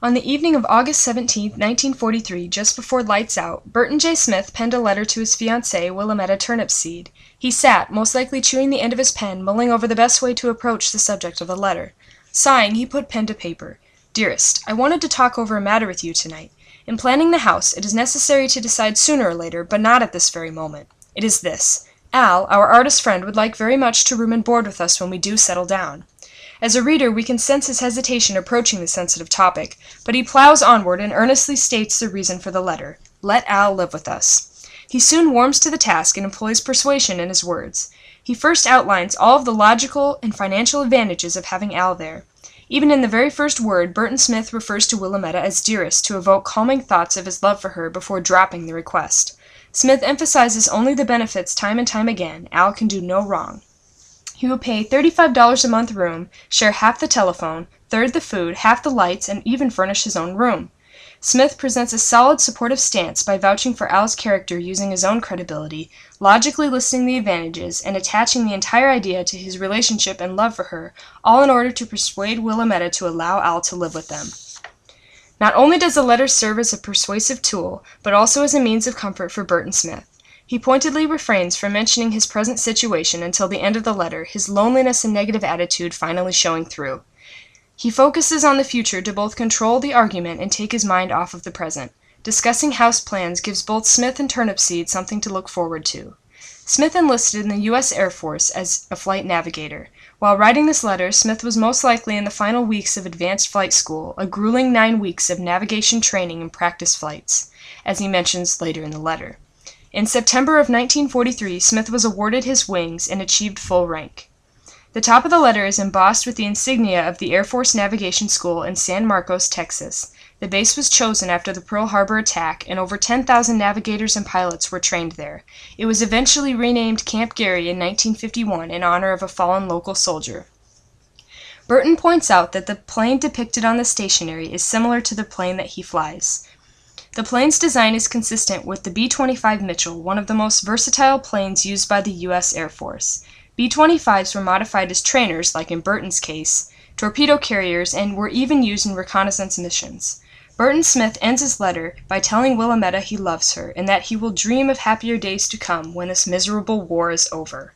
On the evening of August 17, 1943, just before lights out, Burton Jay Smith penned a letter to his fiancée, Willametta Turnepseed. He sat, most likely chewing the end of his pen, mulling over the best way to approach the subject of the letter. Sighing, he put pen to paper. "Dearest, I wanted to talk over a matter with you tonight. In planning the house, it is necessary to decide sooner or later, but not at this very moment. It is this. Al, our artist friend, would like very much to room and board with us when we do settle down." As a reader, we can sense his hesitation approaching the sensitive topic, but he plows onward and earnestly states the reason for the letter. Let Al live with us. He soon warms to the task and employs persuasion in his words. He first outlines all of the logical and financial advantages of having Al there. Even in the very first word, Burton Smith refers to Willametta as dearest to evoke calming thoughts of his love for her before dropping the request. Smith emphasizes only the benefits time and time again. Al can do no wrong. He will pay $35 a month room, share half the telephone, third the food, half the lights, and even furnish his own room. Smith presents a solid supportive stance by vouching for Al's character using his own credibility, logically listing the advantages, and attaching the entire idea to his relationship and love for her, all in order to persuade Willametta to allow Al to live with them. Not only does the letter serve as a persuasive tool, but also as a means of comfort for Burton Smith. He pointedly refrains from mentioning his present situation until the end of the letter, his loneliness and negative attitude finally showing through. He focuses on the future to both control the argument and take his mind off of the present. Discussing house plans gives both Smith and Turnipseed something to look forward to. Smith enlisted in the U.S. Air Force as a flight navigator. While writing this letter, Smith was most likely in the final weeks of advanced flight school, a grueling 9 weeks of navigation training and practice flights, as he mentions later in the letter. In September of 1943, Smith was awarded his wings and achieved full rank. The top of the letter is embossed with the insignia of the Air Force Navigation School in San Marcos, Texas. The base was chosen after the Pearl Harbor attack, and over 10,000 navigators and pilots were trained there. It was eventually renamed Camp Gary in 1951 in honor of a fallen local soldier. Burton points out that the plane depicted on the stationery is similar to the plane that he flies. The plane's design is consistent with the B-25 Mitchell, one of the most versatile planes used by the U.S. Air Force. B-25s were modified as trainers, like in Burton's case, torpedo carriers, and were even used in reconnaissance missions. Burton Smith ends his letter by telling Willametta he loves her, and that he will dream of happier days to come when this miserable war is over.